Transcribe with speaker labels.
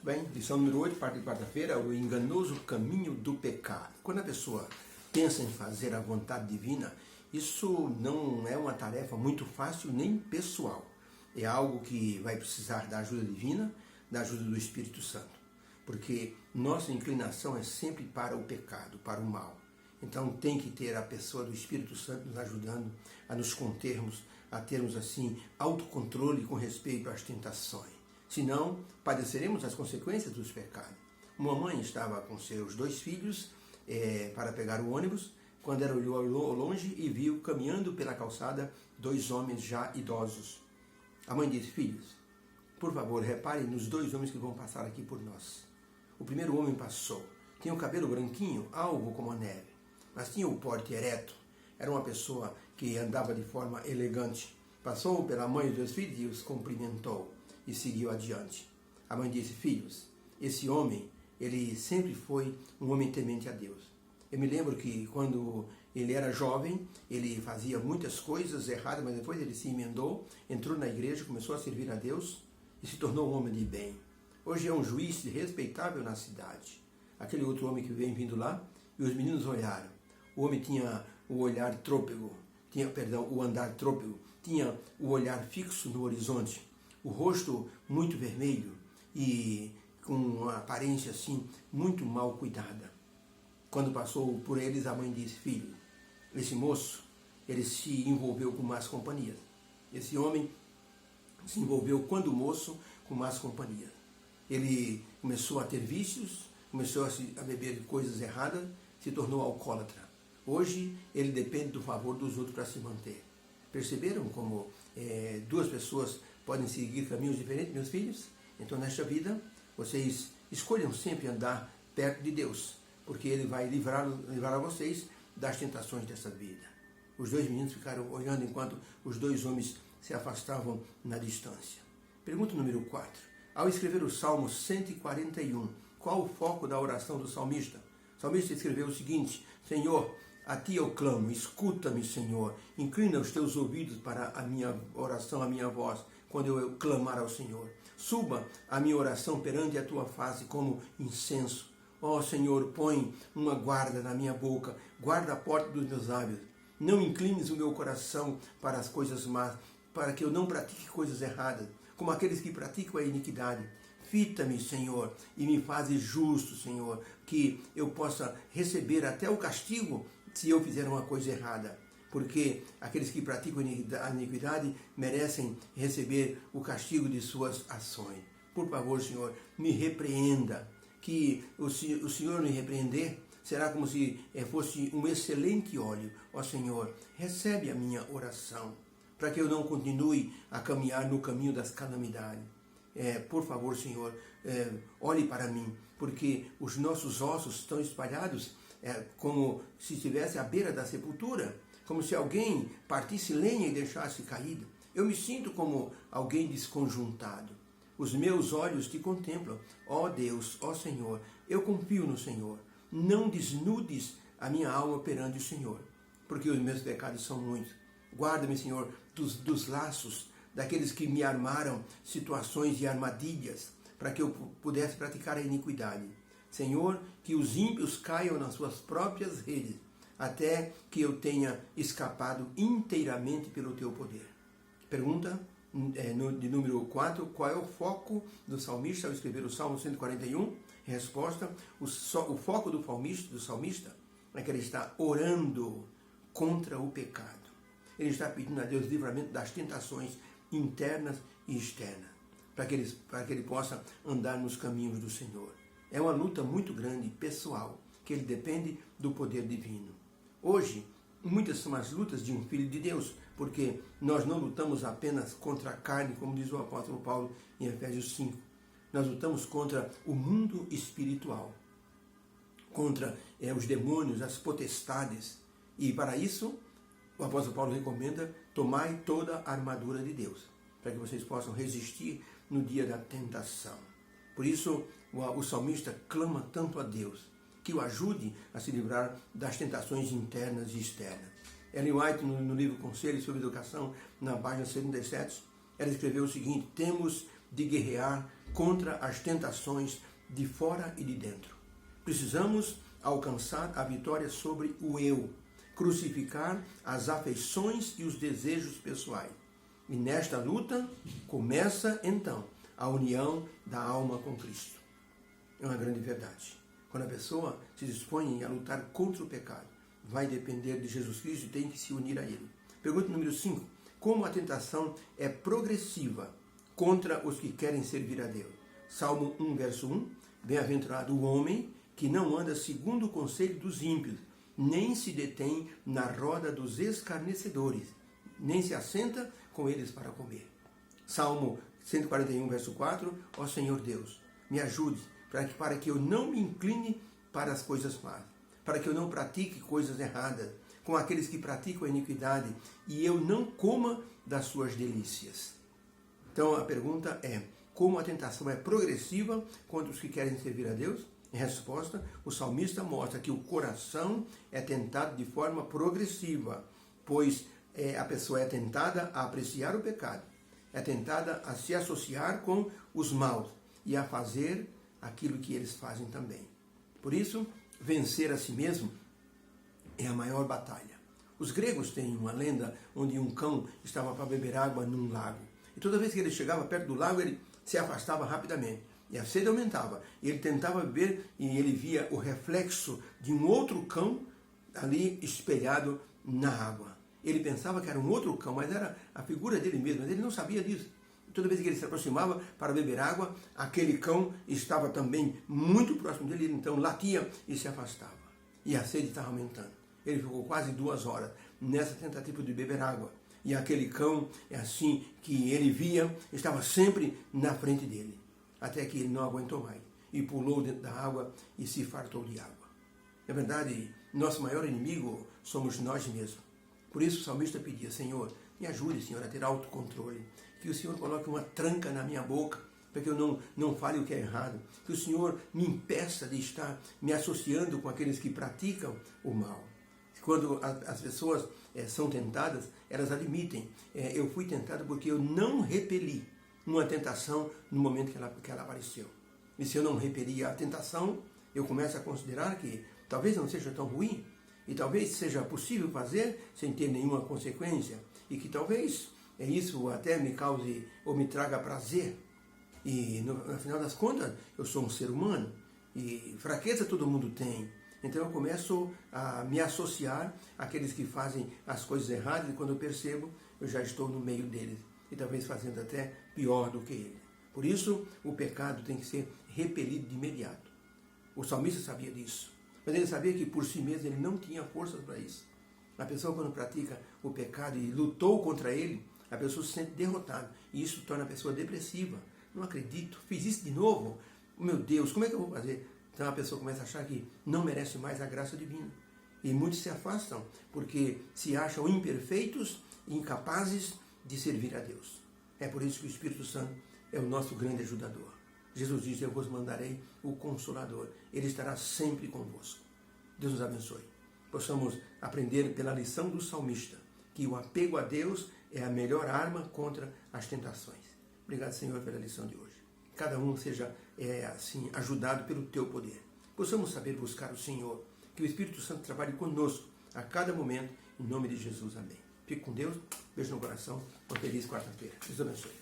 Speaker 1: Bem, lição número 8, parte de quarta-feira, o enganoso caminho do pecado. Quando a pessoa pensa em fazer a vontade divina, isso não é uma tarefa muito fácil nem pessoal. É algo que vai precisar da ajuda divina, da ajuda do Espírito Santo. Porque nossa inclinação é sempre para o pecado, para o mal. Então tem que ter a pessoa do Espírito Santo nos ajudando a nos contermos, a termos assim autocontrole com respeito às tentações. Senão, padeceremos as consequências dos pecados. Uma mãe estava com seus 2 filhos para pegar o ônibus, quando ela olhou ao longe e viu caminhando pela calçada 2 homens já idosos. A mãe disse: filhos, por favor, reparem nos 2 homens que vão passar aqui por nós. O primeiro homem passou, tinha o cabelo branquinho, alvo como a neve, mas tinha o porte ereto. Era uma pessoa que andava de forma elegante. Passou pela mãe dos 2 filhos e os cumprimentou e seguiu adiante. A mãe disse: filhos, esse homem, ele sempre foi um homem temente a Deus. Eu me lembro que quando ele era jovem, ele fazia muitas coisas erradas, mas depois ele se emendou, entrou na igreja, começou a servir a Deus e se tornou um homem de bem. Hoje é um juiz respeitável na cidade. Aquele outro homem que vem vindo lá, e os meninos olharam. O homem tinha o olhar trôpego, o andar trôpego, tinha o olhar fixo no horizonte, o rosto muito vermelho e com uma aparência assim muito mal cuidada. Quando passou por eles, a mãe disse: filho, esse moço, ele se envolveu com más companhias. Esse homem se envolveu, quando moço, com más companhias. Ele começou a ter vícios, começou a beber coisas erradas, se tornou alcoólatra. Hoje, ele depende do favor dos outros para se manter. Perceberam como 2 pessoas podem seguir caminhos diferentes, meus filhos? Então, nesta vida, vocês escolham sempre andar perto de Deus, porque Ele vai livrar a vocês das tentações dessa vida. Os 2 meninos ficaram olhando enquanto os 2 homens se afastavam na distância. Pergunta número 4. Ao escrever o Salmo 141, qual o foco da oração do salmista? O salmista escreveu o seguinte: Senhor, a Ti eu clamo, escuta-me, Senhor, inclina os Teus ouvidos para a minha oração, a minha voz, quando eu clamar ao Senhor. Suba a minha oração perante a Tua face como incenso. Ó Senhor, põe uma guarda na minha boca, guarda a porta dos meus lábios. Não inclines o meu coração para as coisas más, para que eu não pratique coisas erradas, como aqueles que praticam a iniquidade. Fita-me, Senhor, e me fazes justo, Senhor, que eu possa receber até o castigo se eu fizer uma coisa errada. Porque aqueles que praticam a iniquidade merecem receber o castigo de suas ações. Por favor, Senhor, me repreenda. Que o Senhor me repreender será como se fosse um excelente óleo. Ó Senhor, recebe a minha oração, para que eu não continue a caminhar no caminho das calamidades. Por favor, Senhor, olhe para mim, porque os nossos ossos estão espalhados como se estivesse à beira da sepultura, como se alguém partisse lenha e deixasse caído. Eu me sinto como alguém desconjuntado. Os meus olhos te contemplam, ó Deus, ó Senhor, eu confio no Senhor. Não desnudes a minha alma perante o Senhor, porque os meus pecados são muitos. Guarda-me, Senhor, dos laços, daqueles que me armaram situações de armadilhas, para que eu pudesse praticar a iniquidade. Senhor, que os ímpios caiam nas suas próprias redes, até que eu tenha escapado inteiramente pelo teu poder. Pergunta de número 4, qual é o foco do salmista ao escrever o Salmo 141? Resposta: o foco do salmista é que ele está orando contra o pecado. Ele está pedindo a Deus livramento das tentações internas e externas, para que ele possa andar nos caminhos do Senhor. É uma luta muito grande, pessoal, que ele depende do poder divino. Hoje, muitas são as lutas de um filho de Deus, porque nós não lutamos apenas contra a carne, como diz o apóstolo Paulo em Efésios 5. Nós lutamos contra o mundo espiritual, contra os demônios, as potestades. E para isso, o apóstolo Paulo recomenda: tomai toda a armadura de Deus, para que vocês possam resistir no dia da tentação. Por isso, o salmista clama tanto a Deus, que o ajude a se livrar das tentações internas e externas. Ellen White, no livro Conselhos sobre Educação, na página 77, ela escreveu o seguinte: temos de guerrear contra as tentações de fora e de dentro. Precisamos alcançar a vitória sobre o eu, crucificar as afeições e os desejos pessoais. E nesta luta começa então a união da alma com Cristo. É uma grande verdade. Quando a pessoa se dispõe a lutar contra o pecado, vai depender de Jesus Cristo e tem que se unir a Ele. Pergunta número 5. Como a tentação é progressiva contra os que querem servir a Deus? Salmo 1, verso 1. Bem-aventurado o homem que não anda segundo o conselho dos ímpios, nem se detém na roda dos escarnecedores, nem se assenta com eles para comer. Salmo 141, verso 4. Ó Senhor Deus, me ajude para que eu não me incline para as coisas más, para que eu não pratique coisas erradas com aqueles que praticam a iniquidade e eu não coma das suas delícias. Então a pergunta é, como a tentação é progressiva contra os que querem servir a Deus? Em resposta, o salmista mostra que o coração é tentado de forma progressiva, pois a pessoa é tentada a apreciar o pecado, é tentada a se associar com os maus e a fazer aquilo que eles fazem também. Por isso, vencer a si mesmo é a maior batalha. Os gregos têm uma lenda onde um cão estava para beber água num lago. E toda vez que ele chegava perto do lago, ele se afastava rapidamente. E a sede aumentava. E ele tentava beber e ele via o reflexo de um outro cão ali espelhado na água. Ele pensava que era um outro cão, mas era a figura dele mesmo. Mas ele não sabia disso. Toda vez que ele se aproximava para beber água, aquele cão estava também muito próximo dele, ele então latia e se afastava. E a sede estava aumentando. Ele ficou quase 2 horas nessa tentativa de beber água. E aquele cão, é assim que ele via, estava sempre na frente dele. Até que ele não aguentou mais e pulou dentro da água e se fartou de água. Na verdade, nosso maior inimigo somos nós mesmos. Por isso o salmista pedia, Senhor, me ajude, Senhor, a ter autocontrole. Que o Senhor coloque uma tranca na minha boca, para que eu não fale o que é errado. Que o Senhor me impeça de estar me associando com aqueles que praticam o mal. Quando as pessoas são tentadas, elas admitem, eu fui tentado porque eu não repeli uma tentação no momento que ela apareceu. E se eu não repeli a tentação, eu começo a considerar que talvez não seja tão ruim, e talvez seja possível fazer sem ter nenhuma consequência, e que talvez isso até me cause ou me traga prazer. E no final das contas, eu sou um ser humano, e fraqueza todo mundo tem. Então eu começo a me associar àqueles que fazem as coisas erradas, e quando eu percebo, eu já estou no meio deles, e talvez fazendo até pior do que ele. Por isso, o pecado tem que ser repelido de imediato. O salmista sabia disso, mas ele sabia que por si mesmo ele não tinha forças para isso. A pessoa, quando pratica o pecado e lutou contra ele, a pessoa se sente derrotada, e isso torna a pessoa depressiva. Não acredito, fiz isso de novo? Meu Deus, como é que eu vou fazer? Então a pessoa começa a achar que não merece mais a graça divina. E muitos se afastam porque se acham imperfeitos e incapazes de servir a Deus. É por isso que o Espírito Santo é o nosso grande ajudador. Jesus diz, eu vos mandarei o Consolador. Ele estará sempre convosco. Deus nos abençoe. Possamos aprender pela lição do salmista que o apego a Deus é a melhor arma contra as tentações. Obrigado, Senhor, pela lição de hoje. Cada um seja assim ajudado pelo teu poder. Possamos saber buscar o Senhor. Que o Espírito Santo trabalhe conosco a cada momento. Em nome de Jesus, amém. Fique com Deus. Beijo no coração. Uma feliz quarta-feira. Deus abençoe.